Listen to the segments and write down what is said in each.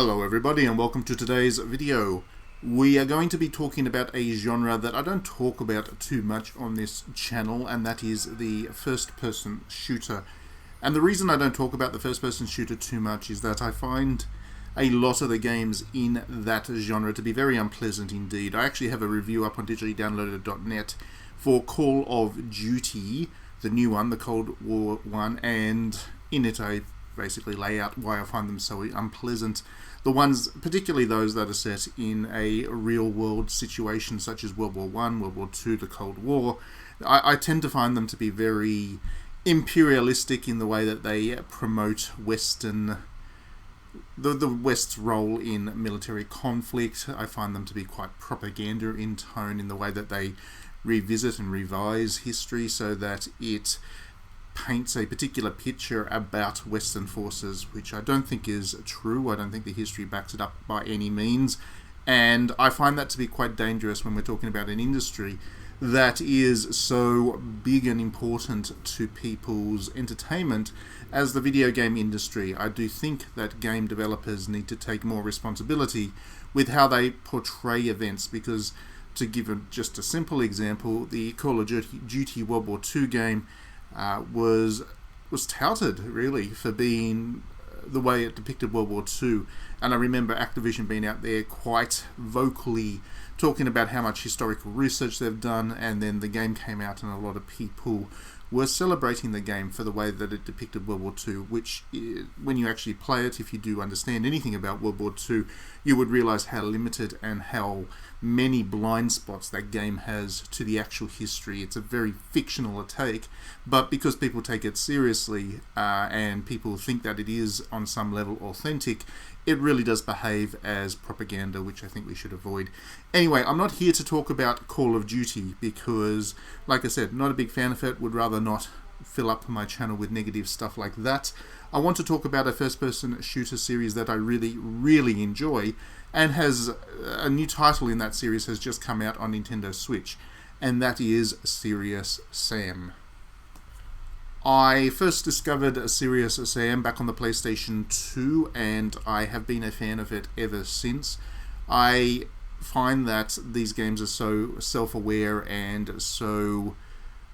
Hello everybody and welcome to today's video. We are going to be talking about a genre that I don't talk about too much on this channel, and that is the first-person shooter. And the reason I don't talk about the first-person shooter too much is that I find a lot of the games in that genre to be very unpleasant indeed. I actually have a review up on digitallydownloaded.net for Call of Duty, the new one, the Cold War one, and in it I basically lay out why I find them so unpleasant. The ones, particularly those that are set in a real-world situation such as World War I, World War II, the Cold War, I tend to find them to be very imperialistic in the way that they promote Western, the West's role in military conflict. I find them to be quite propaganda in tone in the way that they revisit and revise history so that it paints a particular picture about Western forces, which I don't think is true. I don't think the history backs it up by any means, and I find that to be quite dangerous when we're talking about an industry that is so big and important to people's entertainment as the video game industry. I do think that game developers need to take more responsibility with how they portray events, because to give just a simple example, the Call of Duty World War II game was touted really for being the way it depicted World War II, and I remember Activision being out there quite vocally talking about how much historical research they've done, and then the game came out and a lot of people were celebrating the game for the way that it depicted World War II, which, when you actually play it, if you do understand anything about World War II, you would realise how limited and how many blind spots that game has to the actual history. It's a very fictional take, but because people take it seriously and people think that it is on some level authentic, it really does behave as propaganda, which I think we should avoid. Anyway, I'm not here to talk about Call of Duty because, like I said, not a big fan of it, would rather not fill up my channel with negative stuff like that. I want to talk about a first-person shooter series that I really enjoy, and has a new title in that series has just come out on Nintendo Switch, and that is Serious Sam. I first discovered Serious Sam back on the PlayStation 2, and I have been a fan of it ever since. I find that these games are so self-aware and so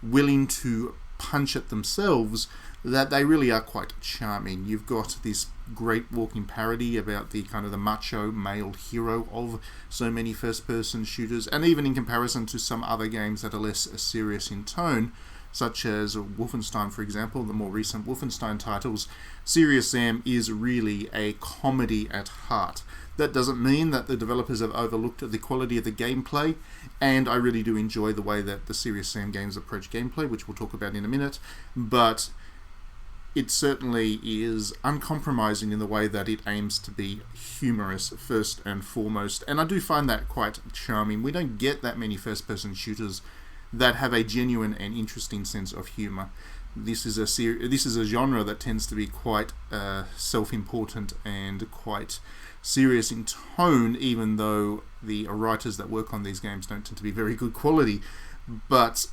willing to punch at themselves that they really are quite charming. You've got this great walking parody about the kind of the macho male hero of so many first-person shooters, and even in comparison to some other games that are less serious in tone, such as Wolfenstein, for example, the more recent Wolfenstein titles, Serious Sam is really a comedy at heart. That doesn't mean that the developers have overlooked the quality of the gameplay, and I really do enjoy the way that the Serious Sam games approach gameplay, which we'll talk about in a minute, but it certainly is uncompromising in the way that it aims to be humorous first and foremost, and I do find that quite charming. We don't get that many first-person shooters that have a genuine and interesting sense of humor. This is a genre that tends to be quite self-important and quite serious in tone, even though the writers that work on these games don't tend to be very good quality. But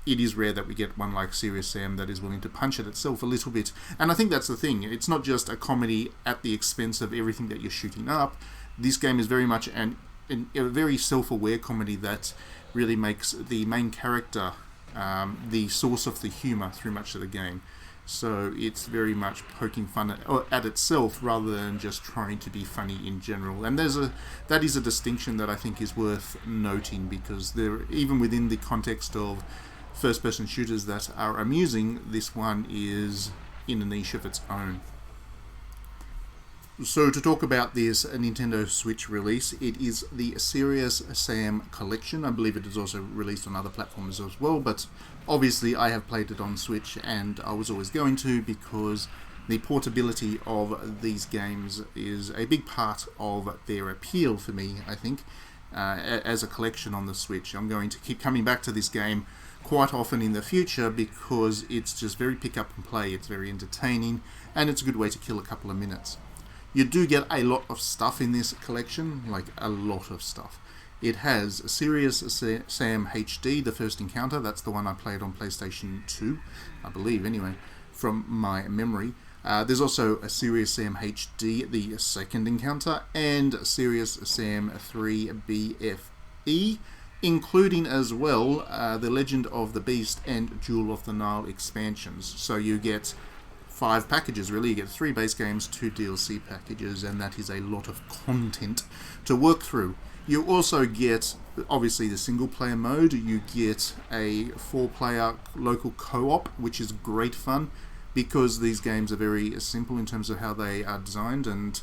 it is rare that we get one like Serious Sam that is willing to punch at itself a little bit. And I think that's the thing. It's not just a comedy at the expense of everything that you're shooting up. This game is very much a very self-aware comedy that really makes the main character the source of the humour through much of the game. So it's very much poking fun at itself rather than just trying to be funny in general. And that is a distinction that I think is worth noting, because even within the context of first-person shooters that are amusing, this one is in a niche of its own. So to talk about this Nintendo Switch release, it is the Serious Sam Collection. I believe it is also released on other platforms as well, but obviously I have played it on Switch, and I was always going to, because the portability of these games is a big part of their appeal for me, I think, as a collection on the Switch. I'm going to keep coming back to this game quite often in the future because it's just very pick up and play, it's very entertaining, and it's a good way to kill a couple of minutes. You do get a lot of stuff in this collection, like a lot of stuff. It has Serious Sam HD, the first encounter. That's the one I played on PlayStation 2, I believe anyway, from my memory. There's also a Serious Sam HD, the second encounter, and Serious Sam 3 BFE, including as well the Legend of the Beast and Jewel of the Nile expansions. So you get 5 packages, really. You get 3 base games, 2 DLC packages, and that is a lot of content to work through. You also get, obviously, the single-player mode. You get a 4-player local co-op, which is great fun, because these games are very simple in terms of how they are designed, and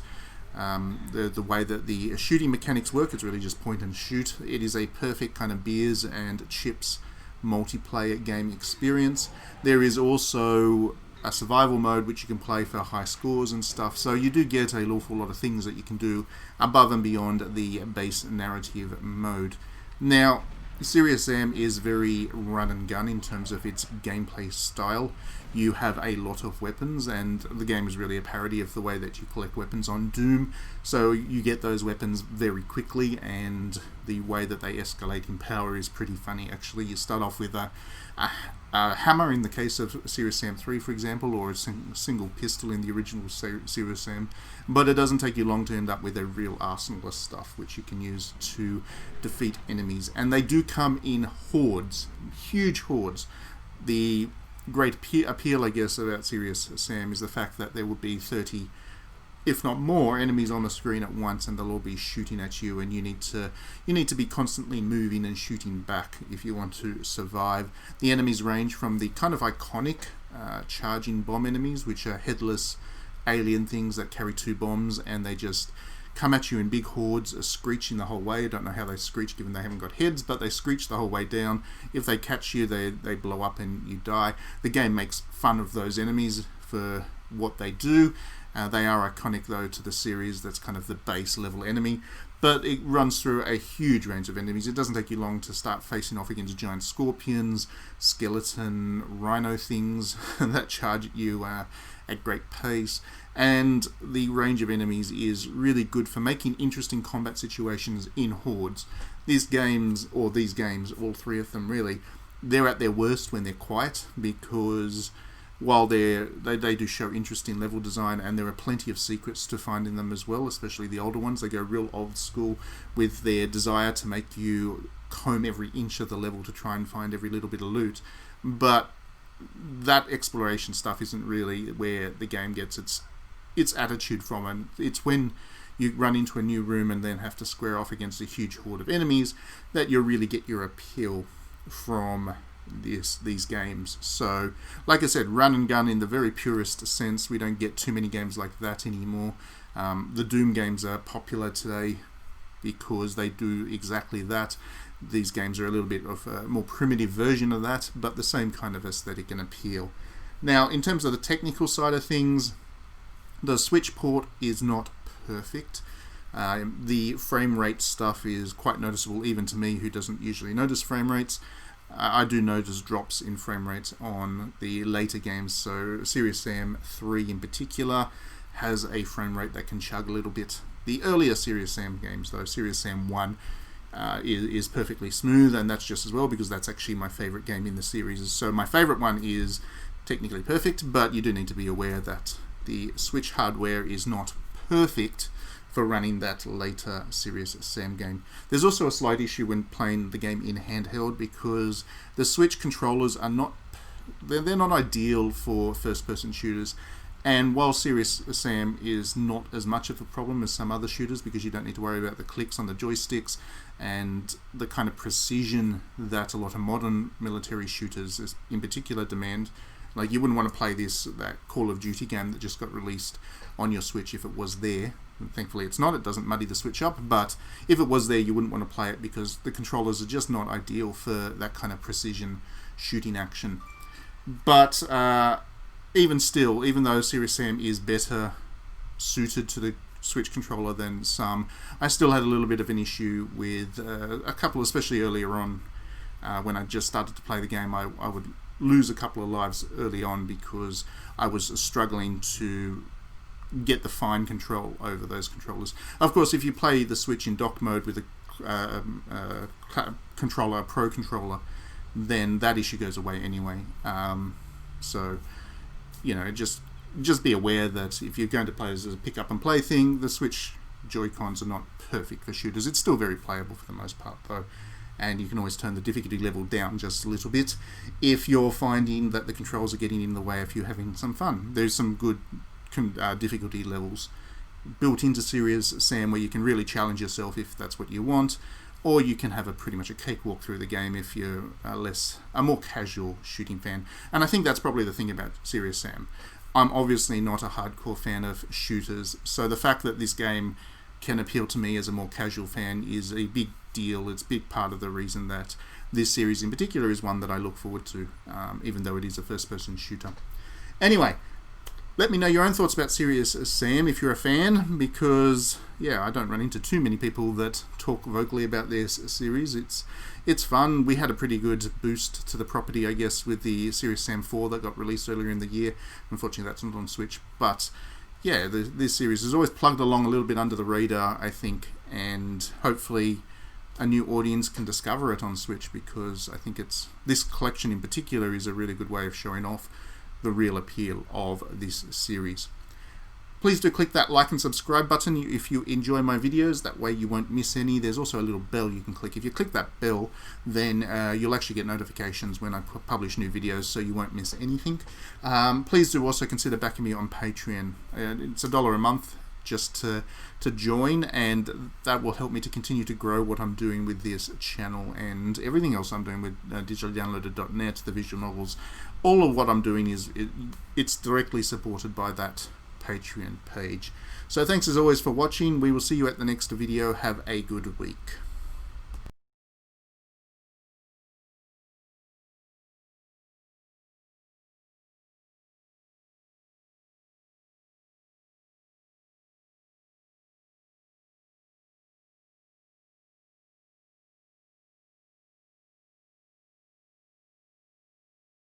the way that the shooting mechanics work. It's really just point and shoot. It is a perfect kind of beers and chips multiplayer game experience. There is also a survival mode which you can play for high scores and stuff, so you do get an awful lot of things that you can do above and beyond the base narrative mode. Now, Serious Sam is very run and gun in terms of its gameplay style. You have a lot of weapons, and the game is really a parody of the way that you collect weapons on Doom, so you get those weapons very quickly, and the way that they escalate in power is pretty funny actually. You start off with a hammer in the case of Serious Sam 3, for example, or a single pistol in the original Serious Sam, but it doesn't take you long to end up with a real arsenal of stuff which you can use to defeat enemies. And they do come in hordes, huge hordes. The great appeal, I guess, about Serious Sam is the fact that there would be 30, if not more, enemies on the screen at once, and they'll all be shooting at you, and you need to be constantly moving and shooting back if you want to survive. The enemies range from the kind of iconic charging bomb enemies, which are headless alien things that carry 2 bombs, and they just come at you in big hordes, screeching the whole way. I don't know how they screech given they haven't got heads, but they screech the whole way down. If they catch you, they blow up and you die. The game makes fun of those enemies for what they do. They are iconic though to the series. That's kind of the base level enemy, but it runs through a huge range of enemies. It doesn't take you long to start facing off against giant scorpions, skeleton, rhino things that charge at you at great pace, and the range of enemies is really good for making interesting combat situations in hordes. These games, all 3 of them really, they're at their worst when they're quiet, because while they do show interesting level design, and there are plenty of secrets to find in them as well, especially the older ones. They go real old school with their desire to make you comb every inch of the level to try and find every little bit of loot. But that exploration stuff isn't really where the game gets its attitude from, and it's when you run into a new room and then have to square off against a huge horde of enemies that you really get your appeal from these games. So, like I said, run and gun in the very purest sense. We don't get too many games like that anymore. The Doom games are popular today because they do exactly that. These games are a little bit of a more primitive version of that, but the same kind of aesthetic and appeal. Now, in terms of the technical side of things, the Switch port is not perfect. The frame rate stuff is quite noticeable, even to me who doesn't usually notice frame rates. I do notice drops in frame rates on the later games, so Serious Sam 3 in particular has a frame rate that can chug a little bit. The earlier Serious Sam games though, Serious Sam 1 is perfectly smooth, and that's just as well because that's actually my favourite game in the series. So my favourite one is technically perfect, but you do need to be aware that the Switch hardware is not perfect for running that later Serious Sam game. There's also a slight issue when playing the game in handheld, because the Switch controllers are not ideal for first-person shooters. And while Serious Sam is not as much of a problem as some other shooters, because you don't need to worry about the clicks on the joysticks and the kind of precision that a lot of modern military shooters in particular demand. Like, you wouldn't want to play that Call of Duty game that just got released on your Switch if it was there. And thankfully it's not, it doesn't muddy the Switch up, but if it was there you wouldn't want to play it because the controllers are just not ideal for that kind of precision shooting action. But even still, even though Serious Sam is better suited to the Switch controller than some, I still had a little bit of an issue with a couple, especially earlier on, when I just started to play the game. I would lose a couple of lives early on because I was struggling to get the fine control over those controllers. Of course, if you play the Switch in dock mode with a pro controller, then that issue goes away anyway. So, you know, just just be aware that if you're going to play as a pick up and play thing, the Switch Joy-Cons are not perfect for shooters. It's still very playable for the most part though, and you can always turn the difficulty level down just a little bit if you're finding that the controls are getting in the way if you're having some fun. There's some good difficulty levels built into Serious Sam where you can really challenge yourself if that's what you want, or you can have pretty much a cakewalk through the game if you're a more casual shooting fan. And I think that's probably the thing about Serious Sam. I'm obviously not a hardcore fan of shooters, so the fact that this game can appeal to me as a more casual fan is a big deal. It's a big part of the reason that this series in particular is one that I look forward to, even though it is a first-person shooter. Anyway, let me know your own thoughts about Serious Sam if you're a fan, because yeah, I don't run into too many people that talk vocally about this series. It's fun. We had a pretty good boost to the property, I guess, with the Serious Sam 4 that got released earlier in the year. Unfortunately, that's not on Switch, but yeah, this series is always plugged along a little bit under the radar, I think, and hopefully a new audience can discover it on Switch, because I think this collection in particular is a really good way of showing off the real appeal of this series. Please do click that like and subscribe button if you enjoy my videos. That way you won't miss any. There's also a little bell you can click. If you click that bell, then you'll actually get notifications when I publish new videos, so you won't miss anything. Please do also consider backing me on Patreon. It's $1 a month just to join, and that will help me to continue to grow what I'm doing with this channel and everything else I'm doing with digitallydownloaded.net, the visual novels. All of what I'm doing it's directly supported by that Patreon page. So thanks as always for watching. We will see you at the next video. Have a good week.